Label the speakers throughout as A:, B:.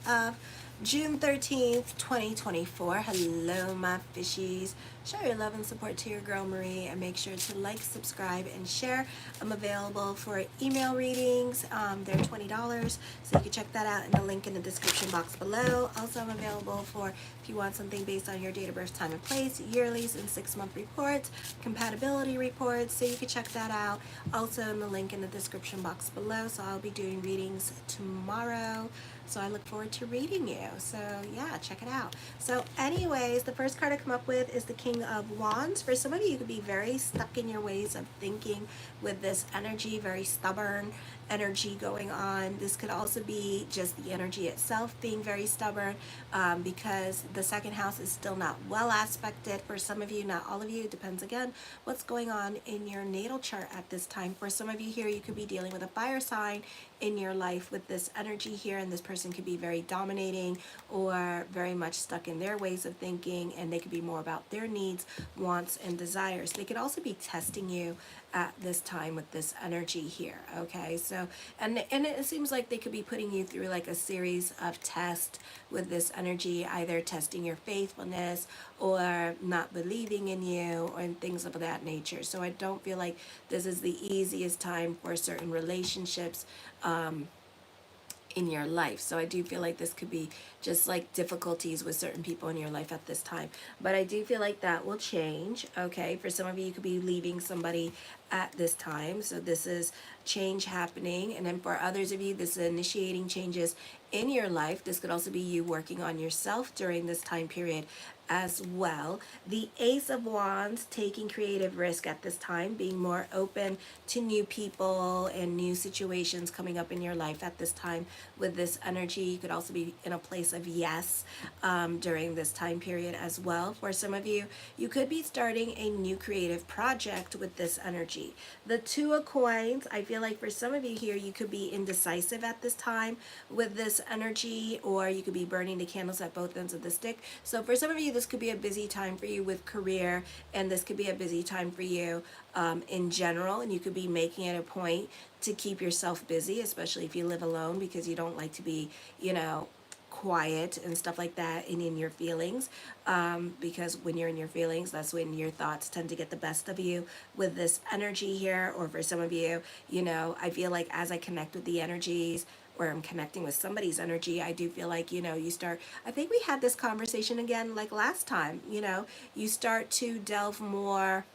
A: of June 13th, 2024. Hello, my fishies. Show your love and support to your girl Marie, and make sure to like, subscribe, and share. I'm available for email readings. They're $20, so you can check that out in the link in the description box below. Also, I'm available for if you want something based on your date of birth, time, and place, yearlies and 6-month reports, compatibility reports, so you can check that out. Also, in the link in the description box below. So I'll be doing readings tomorrow. So I look forward to reading you. So yeah, check it out. So anyways, the first card I come up with is the King of Wands. For some of you, you could be very stuck in your ways of thinking with this energy, very stubborn energy going on. This could also be just the energy itself being very stubborn, because the second house is still not well aspected for some of you, not all of you. It depends again what's going on in your natal chart at this time. For some of you here, you could be dealing with a fire sign in your life with this energy here, and this person could be very dominating or very much stuck in their ways of thinking, and they could be more about their needs, wants, and desires. They could also be testing you at this time with this energy here. Okay, so and it seems like they could be putting you through like a series of tests with this energy, either testing your faithfulness or not believing in you and things of that nature. So I don't feel like this is the easiest time for certain relationships in your life. So I do feel like this could be just like difficulties with certain people in your life at this time. But I do feel like that will change. Okay, for some of you, you could be leaving somebody at this time. So this is change happening. And then for others of you, this is initiating changes in your life. This could also be you working on yourself during this time period as well. The Ace of Wands, taking creative risk at this time, being more open to new people and new situations coming up in your life at this time with this energy. You could also be in a place of yes during this time period as well. For some of you, you could be starting a new creative project with this energy. The Two of Coins, I feel like for some of you here, you could be indecisive at this time with this energy, or you could be burning the candles at both ends of the stick. So for some of you, this could be a busy time for you with career, and this could be a busy time for you in general, and you could be making it a point to keep yourself busy, especially if you live alone, because you don't like to be, quiet and stuff like that and in your feelings, because when you're in your feelings, that's when your thoughts tend to get the best of you with this energy here. Or for some of you, I feel like as I connect with the energies, or I'm connecting with somebody's energy, I do feel like, you start, I think we had this conversation again like last time, you start to delve more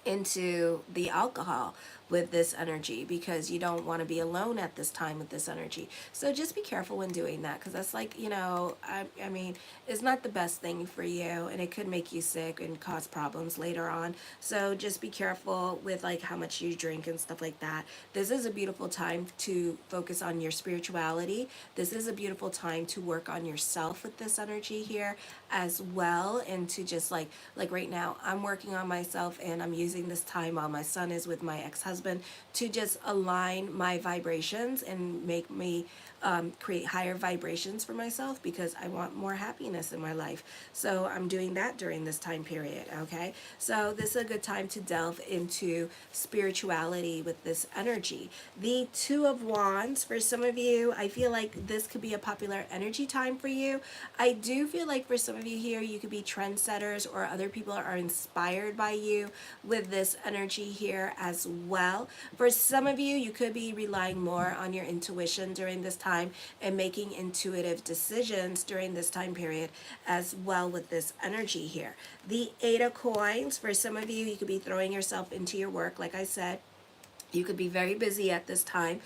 A: into the alcohol with this energy, because you don't want to be alone at this time with this energy. So just be careful when doing that, because that's like, I mean, it's not the best thing for you, and it could make you sick and cause problems later on. So just be careful with like how much you drink and stuff like that. This is a beautiful time to focus on your spirituality. This is a beautiful time to work on yourself with this energy here as well, and to just like right now, I'm working on myself, and I'm using this time while my son is with my ex-husband to just align my vibrations and make me create higher vibrations for myself, because I want more happiness in my life. So I'm doing that during this time period. Okay, so this is a good time to delve into spirituality with this energy. The Two of Wands, for some of you, I feel like this could be a popular energy time for you. I do feel like for some of you here, you could be trendsetters, or other people are inspired by you with this energy here as well. For some of you, you could be relying more on your intuition during this time and making intuitive decisions during this time period as well with this energy here. The Eight of Coins, for some of you, you could be throwing yourself into your work, like I said. You could be very busy at this time.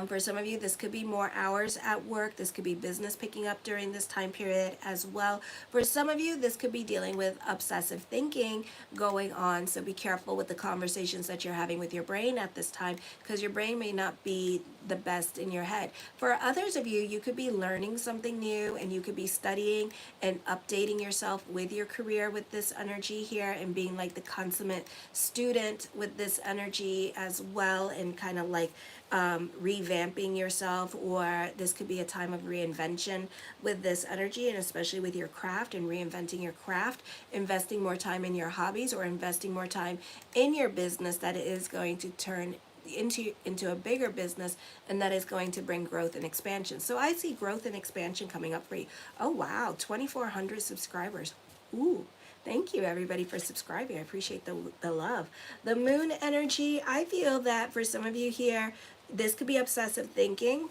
A: For some of you, this could be more hours at work. This could be business picking up during this time period as well. For some of you, this could be dealing with obsessive thinking going on. So be careful with the conversations that you're having with your brain at this time, because your brain may not be the best in your head. For others of you, you could be learning something new, and you could be studying and updating yourself with your career with this energy here, and being like the consummate student with this energy as well, and kind of like revamping yourself. Or this could be a time of reinvention with this energy, and especially with your craft and reinventing your craft, investing more time in your hobbies, or investing more time in your business that is going to turn into a bigger business, and that is going to bring growth and expansion. So I see growth and expansion coming up for you. Oh wow, 2,400 subscribers. Ooh. Thank you everybody for subscribing. I appreciate the love. The moon energy, I feel that for some of you here, this could be obsessive thinking.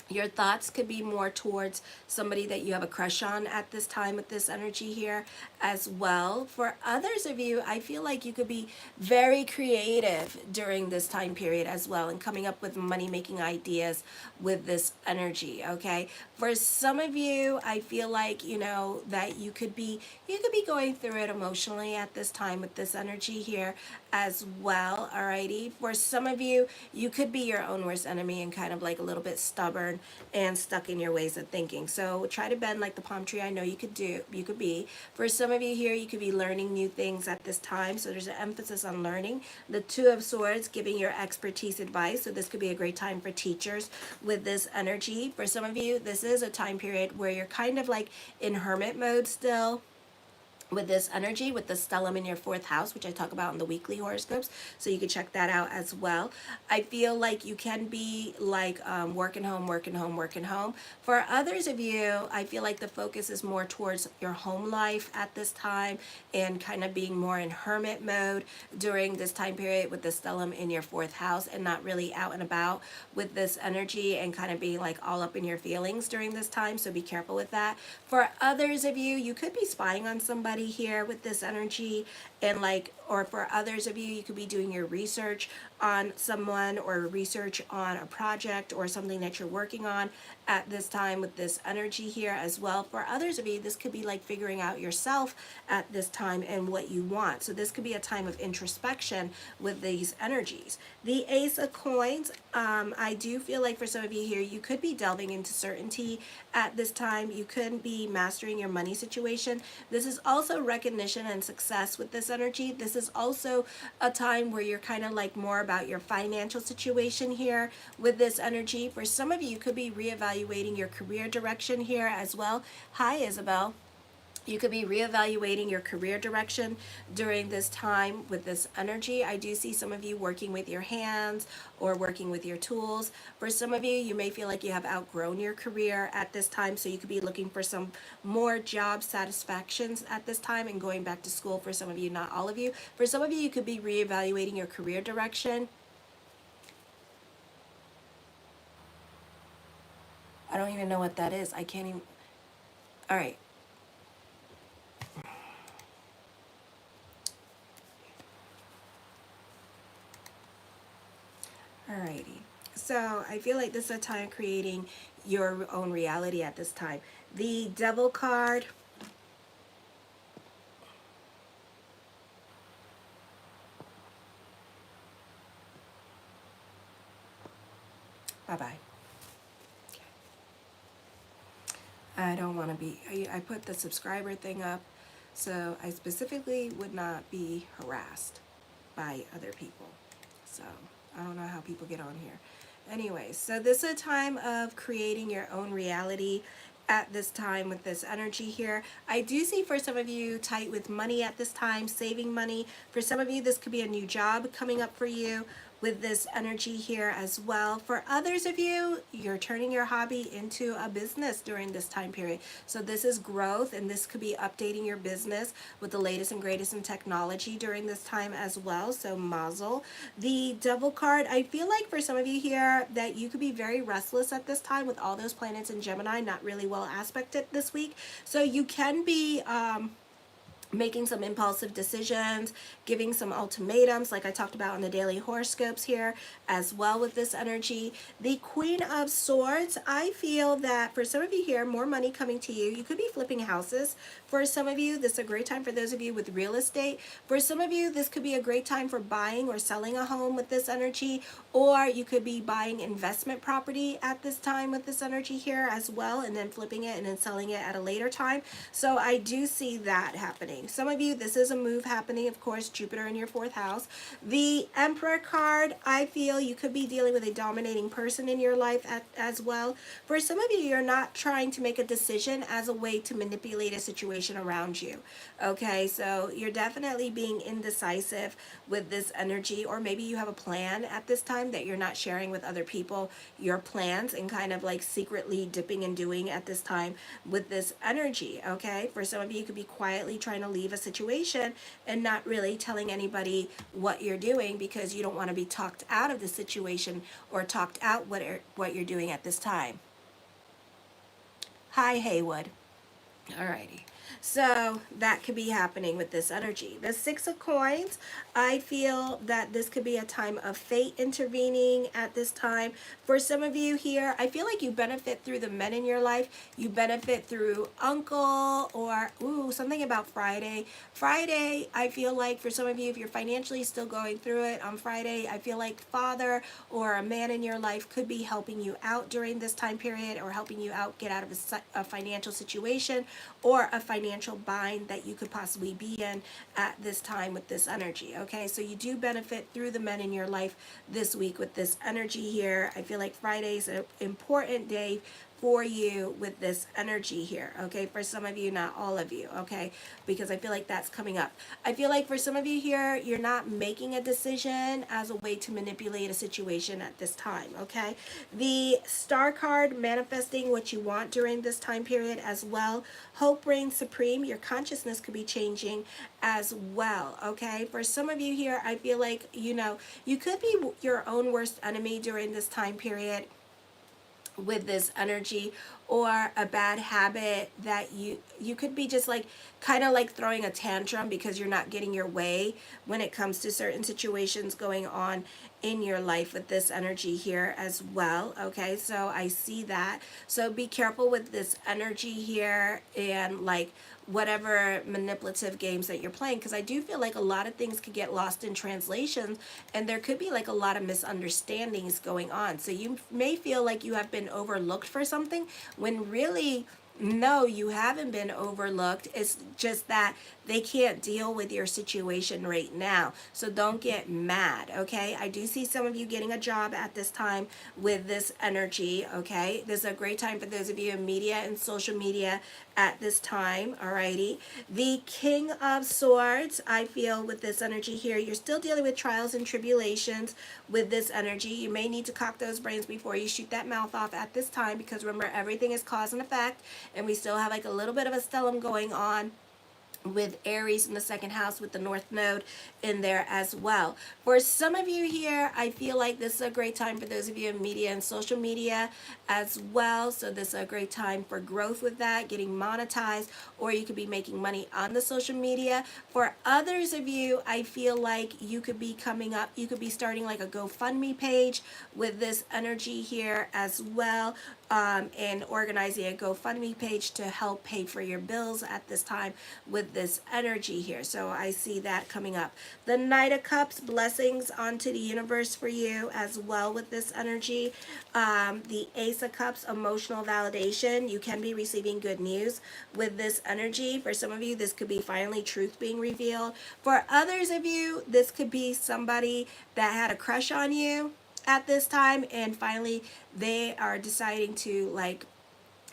A: Your thoughts could be more towards somebody that you have a crush on at this time with this energy here as well. For others of you, I feel like you could be very creative during this time period as well and coming up with money-making ideas with this energy, okay? For some of you, I feel like, you know, that you could be going through it emotionally at this time with this energy here as well, alrighty? For some of you, you could be your own worst enemy and kind of like a little bit stubborn and stuck in your ways of thinking. So try to bend like the palm tree. I know you could be. For some of you here, you could be learning new things at this time. So there's an emphasis on learning. The Two of Swords, giving your expertise advice. So this could be a great time for teachers with this energy. For some of you, this is a time period where you're kind of like in hermit mode still, with this energy, with the stellium in your 4th house, which I talk about in the weekly horoscopes, so you can check that out as well. I feel like you can be like working home. For others of you, I feel like the focus is more towards your home life at this time and kind of being more in hermit mode during this time period with the stellium in your 4th house and not really out and about with this energy and kind of being like all up in your feelings during this time, so be careful with that. For others of you, you could be spying on somebody here with this energy, and like, or for others of you, you could be doing your research on someone or research on a project or something that you're working on at this time with this energy here as well. For others of you, this could be like figuring out yourself at this time and what you want. So this could be a time of introspection with these energies. The Ace of Coins, I do feel like for some of you here, you could be delving into certainty at this time. You could be mastering your money situation. This is also recognition and success with this energy. This is also a time where you're kind of like more about your financial situation here with this energy. For some of you, you could be reevaluating your career direction here as well. Hi, Isabel. You could be reevaluating your career direction during this time with this energy. I do see some of you working with your hands or working with your tools. For some of you, you may feel like you have outgrown your career at this time, so you could be looking for some more job satisfactions at this time and going back to school for some of you, not all of you. For some of you, you could be reevaluating your career direction. I don't even know what that is. I can't even. All right. Alrighty, so I feel like this is a time creating your own reality at this time. The Devil card. Bye-bye. Okay. I don't want to be, I put the subscriber thing up, so I specifically would not be harassed by other people. So I don't know how people get on here. Anyway, so this is a time of creating your own reality at this time with this energy here. I do see for some of you tight with money at this time, saving money. For some of you, this could be a new job coming up for you with this energy here as well. For others of you, you're turning your hobby into a business during this time period. So this is growth, and this could be updating your business with the latest and greatest in technology during this time as well. So mazel. The Devil card, I feel like for some of you here that you could be very restless at this time with all those planets in Gemini, not really well aspected this week. So you can be making some impulsive decisions, giving some ultimatums like I talked about in the daily horoscopes here as well with this energy. The Queen of Swords, I feel that for some of you here, more money coming to you. You could be flipping houses. For some of you, this is a great time for those of you with real estate. For some of you, this could be a great time for buying or selling a home with this energy, or you could be buying investment property at this time with this energy here as well, and then flipping it and then selling it at a later time. So I do see that happening happening. Some of you, this is a move happening, of course, Jupiter in your 4th house. The Emperor card, I feel you could be dealing with a dominating person in your life as well. For some of you, you're not trying to make a decision as a way to manipulate a situation around you. Okay, so you're definitely being indecisive with this energy, or maybe you have a plan at this time that you're not sharing with other people, your plans, and kind of like secretly dipping and doing at this time with this energy. Okay, for some of you, you could be quietly trying to leave a situation and not really telling anybody what you're doing because you don't want to be talked out of the situation or talked out what you're doing at this time. Hi, Haywood. Alrighty. So that could be happening with this energy. The 6 of Coins, I feel that this could be a time of fate intervening at this time. For some of you here, I feel like you benefit through the men in your life. You benefit through uncle, or something about Friday. Friday, I feel like for some of you, if you're financially still going through it on Friday, I feel like father or a man in your life could be helping you out during this time period, or helping you out get out of a financial situation or a financial bind that you could possibly be in at this time with this energy. Okay, so you do benefit through the men in your life this week with this energy here. I feel like Friday's an important day for you with this energy here. Okay, for some of you, not all of you. Okay, because I feel like that's coming up. I feel like for some of you here, you're not making a decision as a way to manipulate a situation at this time. Okay, the Star card, manifesting what you want during this time period as well. Hope reigns supreme. Your consciousness could be changing as well. Okay, for some of you here, I feel like, you could be your own worst enemy during this time period with this energy, or a bad habit that you could be just like kind of like throwing a tantrum because you're not getting your way when it comes to certain situations going on in your life with this energy here as well. Okay, so I see that. So be careful with this energy here, and like whatever manipulative games that you're playing, because I do feel like a lot of things could get lost in translation, and there could be like a lot of misunderstandings going on. So you may feel like you have been overlooked for something, when really, no, you haven't been overlooked. It's just that they can't deal with your situation right now. So don't get mad, okay? I do see some of you getting a job at this time with this energy, okay? This is a great time for those of you in media and social media at this time, alrighty? The King of Swords, I feel with this energy here, you're still dealing with trials and tribulations with this energy. You may need to cock those brains before you shoot that mouth off at this time, because remember, everything is cause and effect, and we still have like a little bit of a stellium going on with Aries in the 2nd house with the North Node in there as well. For some of you here, I feel like this is a great time for those of you in media and social media as well. So this is a great time for growth with that, getting monetized, or you could be making money on the social media. For others of you, I feel like you could be coming up, you could be starting like a GoFundMe page with this energy here as well, and organizing a GoFundMe page to help pay for your bills at this time with this energy here. So I see that coming up. The Knight of Cups, blessings onto the universe for you as well with this energy. The Ace of Cups, emotional validation. You can be receiving good news with this energy. For some of you, this could be finally truth being revealed. For others of you, this could be somebody that had a crush on you at this time, and finally they are deciding to like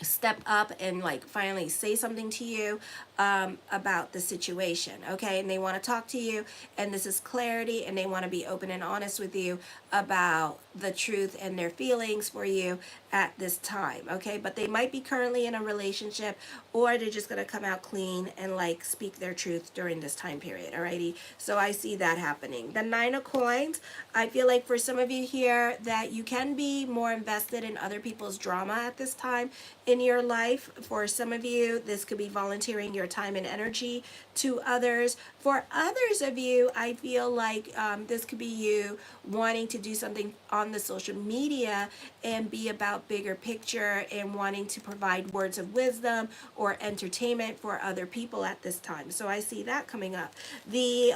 A: step up and like finally say something to you about the situation, okay? And they want to talk to you, and this is clarity, and they want to be open and honest with you about the truth and their feelings for you at this time, okay? But they might be currently in a relationship, or they're just going to come out clean and like speak their truth during this time period, alrighty? So I see that happening. The Nine of Coins, I feel like for some of you here that you can be more invested in other people's drama at this time in your life. For some of you, this could be volunteering your time and energy to others. For others of you, I feel like this could be you wanting to do something on the social media and be about bigger picture and wanting to provide words of wisdom or entertainment for other people at this time. So I see that coming up. The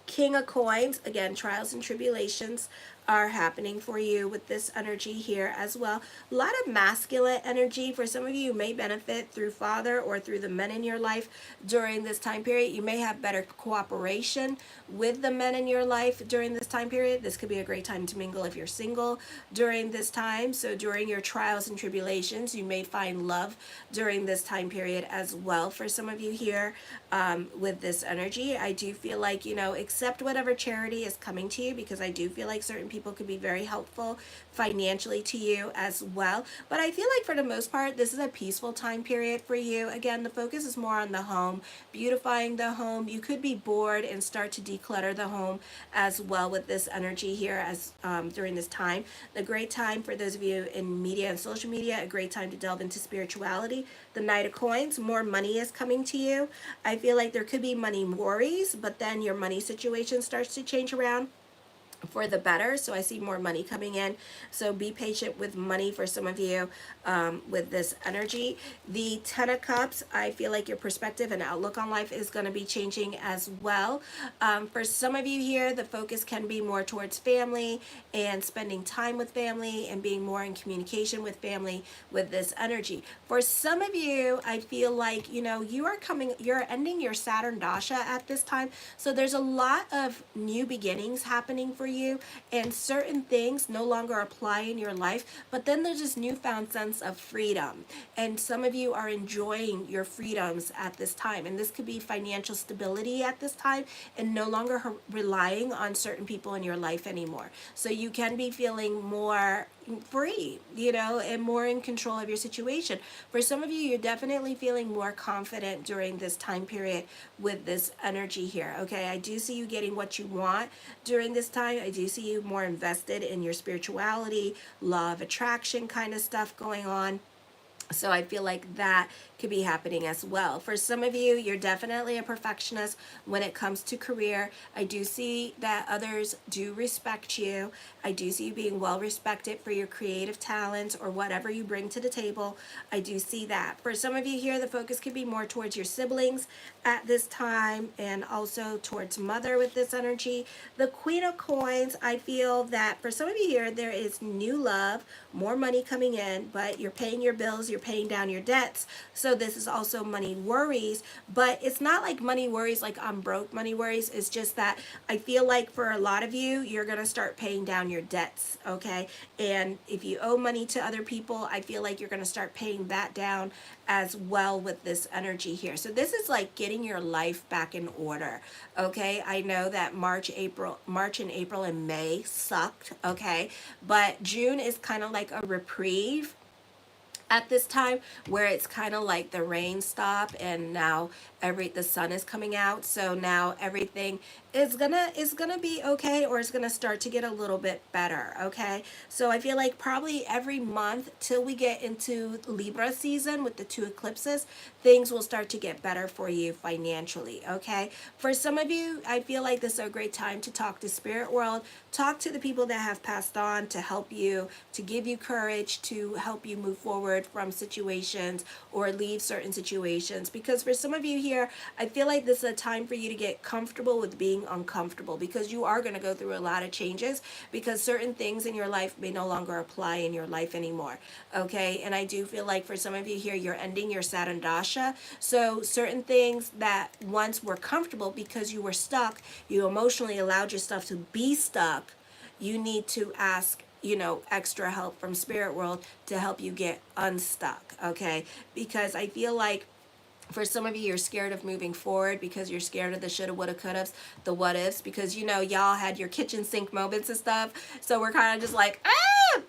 A: King of Coins, again, trials and tribulations are happening for you with this energy here as well. A lot of masculine energy. For some of you, you may benefit through father or through the men in your life during this time period. You may have better cooperation with the men in your life during this time period. This could be a great time to mingle if you're single during this time. So during your trials and tribulations, you may find love during this time period as well. For some of you here with this energy, I do feel like, accept whatever charity is coming to you, because I do feel like certain people could be very helpful financially to you as well. But I feel like for the most part, this is a peaceful time period for you. Again, the focus is more on the home, beautifying the home. You could be bored and start to declutter the home as well with this energy here as during this time. A great time for those of you in media and social media, a great time to delve into spirituality. The Knight of Coins, more money is coming to you. I feel like there could be money worries, but then your money situation starts to change around for the better. So I see more money coming in. So be patient with money for some of you with this energy. The Ten of Cups, I feel like your perspective and outlook on life is going to be changing as well. For some of you here, the focus can be more towards family and spending time with family and being more in communication with family with this energy. For some of you, I feel like, you're ending your Saturn Dasha at this time. So there's a lot of new beginnings happening for you, and certain things no longer apply in your life, but then there's this newfound sense of freedom, and some of you are enjoying your freedoms at this time, and this could be financial stability at this time and no longer relying on certain people in your life anymore. So you can be feeling more free, and more in control of your situation. For some of you, you're definitely feeling more confident during this time period with this energy here. Okay, I do see you getting what you want during this time. I do see you more invested in your spirituality, law of attraction kind of stuff going on. So I feel like that could be happening as well. For some of you, you're definitely a perfectionist when it comes to career. I do see that others do respect you. I do see you being well respected for your creative talents or whatever you bring to the table. I do see that. For some of you here, the focus could be more towards your siblings at this time, and also towards mother with this energy. The Queen of Coins, I feel that for some of you here, there is new love, more money coming in, but you're paying your bills, you're paying down your debts. So this is also money worries, but it's not like money worries like I'm broke money worries. It's just that I feel like for a lot of you, you're going to start paying down your debts, okay? And if you owe money to other people, I feel like you're going to start paying that down as well with this energy here. So this is like getting your life back in order, okay? I know that March and April and May sucked, okay? But June is kind of like a reprieve at this time, where it's kind of like the rain stopped and now the sun is coming out. So now everything is gonna be okay, or it's gonna start to get a little bit better, okay? So I feel like probably every month till we get into Libra season with the 2 eclipses, things will start to get better for you financially, okay? For some of you, I feel like this is a great time to talk to spirit world, talk to the people that have passed on to help you, to give you courage, to help you move forward from situations or leave certain situations. Because for some of you here, I feel like this is a time for you to get comfortable with being uncomfortable, because you are going to go through a lot of changes, because certain things in your life may no longer apply in your life anymore, okay? And I do feel like for some of you here, you're ending your Saturn Dasha. So certain things that once were comfortable because you were stuck, you emotionally allowed yourself to be stuck, you need to ask extra help from spirit world to help you get unstuck, okay? Because I feel like for some of you, you're scared of moving forward because you're scared of the shoulda, woulda, couldas, the what ifs, because y'all had your kitchen sink moments and stuff. So we're kind of just like,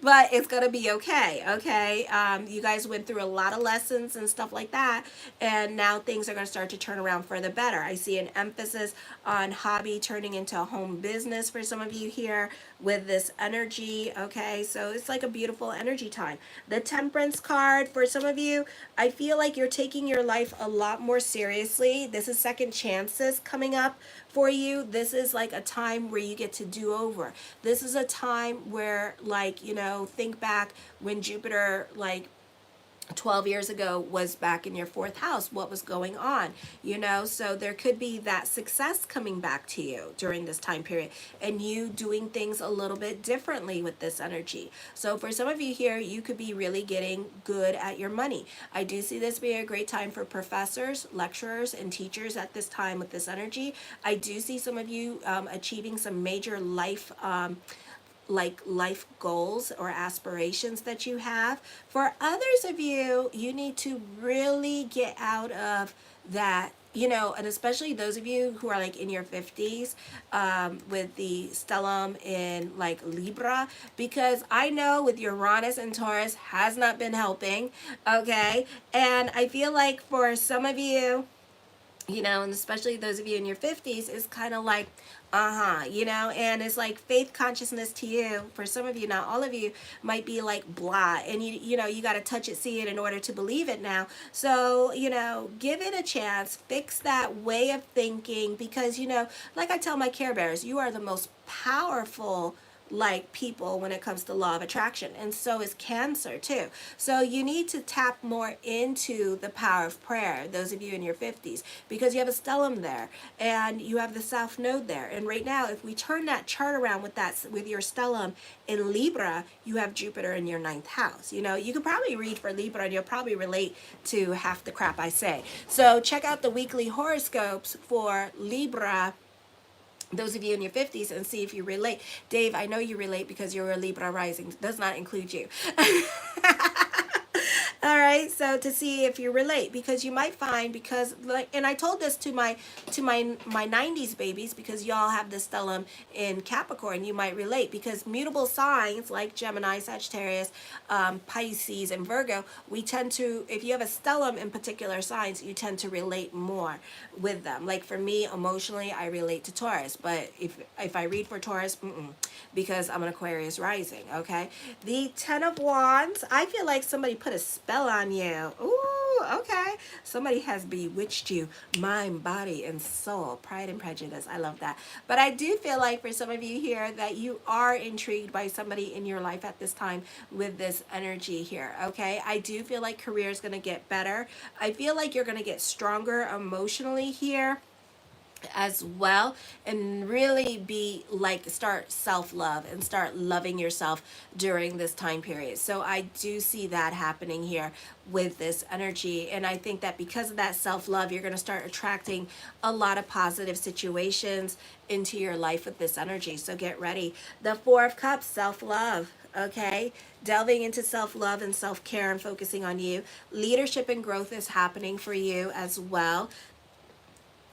A: but it's gonna be okay, okay? You guys went through a lot of lessons and stuff like that, and now things are gonna start to turn around for the better. I see an emphasis on hobby turning into a home business for some of you here with this energy, okay? So it's like a beautiful energy time. The Temperance card for some of you, I feel like you're taking your life a lot more seriously. This is second chances coming up for you. This is like a time where you get to do over. This is a time where, like, think back when Jupiter, like, 12 years ago was back in your fourth house, what was going on, you know? So there could be that success coming back to you during this time period, and you doing things a little bit differently with this energy. So for some of you here, you could be really getting good at your money. I do see this being a great time for professors, lecturers, and teachers at this time with this energy. I do see some of you achieving some major life goals or aspirations that you have. For others of you, you need to really get out of that, you know, and especially those of you who are like in your 50s with the stellium in like Libra, because I know with Uranus and Taurus has not been helping, okay? And I feel like for some of you, you know, and especially those of you in your 50s, is kind of like, you know, and it's like faith consciousness to you. For some of you, not all of you, might be like blah, and you know, you got to touch it, see it in order to believe it now. So, you know, give it a chance, fix that way of thinking, because, you know, like I tell my Care Bears, you are the most powerful like people when it comes to law of attraction, and so is Cancer too. So you need to tap more into the power of prayer, those of you in your 50s, because you have a stellium there and you have the south node there. And right now, if we turn that chart around with that, with your stellium in Libra, you have Jupiter in your 9th house. You know, you could probably read for Libra and you'll probably relate to half the crap I say. So check out the weekly horoscopes for Libra, those of you in your 50s, and see if you relate. Dave, I know you relate because you're a Libra rising. Does not include you. All right, so to see if you relate, because you might find, because like, and I told this to my 90s babies, because y'all have the stellium in Capricorn, you might relate, because mutable signs like Gemini, Sagittarius, Pisces, and Virgo, we tend to, if you have a stellium in particular signs, you tend to relate more with them. Like for me, emotionally, I relate to Taurus, but if I read for Taurus, because I'm an Aquarius rising, okay? The 10 of Wands, I feel like somebody put a spell on you. Ooh, okay. Somebody has bewitched you, mind, body, and soul. Pride and Prejudice. I love that. But I do feel like for some of you here that you are intrigued by somebody in your life at this time with this energy here, okay? I do feel like career is going to get better. I feel like you're going to get stronger emotionally here as well, and really be like, start self-love and start loving yourself during this time period. So I do see that happening here with this energy, and I think that because of that self-love, you're going to start attracting a lot of positive situations into your life with this energy. So get ready. The 4 of Cups, self-love, okay? Delving into self-love and self-care and focusing on you. Leadership and growth is happening for you as well.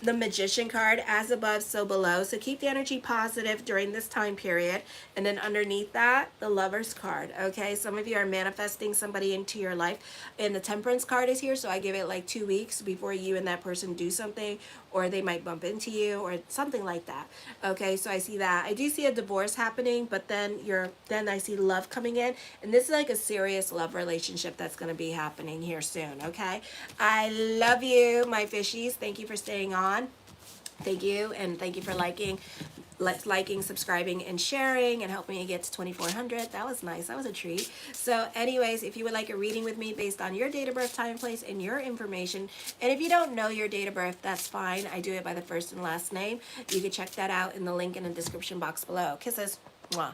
A: The Magician card, as above, so below. So keep the energy positive during this time period. And then underneath that, the Lover's card, okay? Some of you are manifesting somebody into your life. And the Temperance card is here, so I give it like 2 weeks before you and that person do something, or they might bump into you, or something like that, okay? So I see that. I do see a divorce happening, but then I see love coming in. And this is like a serious love relationship that's going to be happening here soon, okay? I love you, my fishies. Thank you for staying on. Thank you, and thank you for liking, subscribing, and sharing, and helping me get to 2,400. That was nice. That was a treat. So anyways, if you would like a reading with me based on your date of birth, time, place, and your information, and if you don't know your date of birth, that's fine. I do it by the first and last name. You can check that out in the link in the description box below. Kisses. Mwah.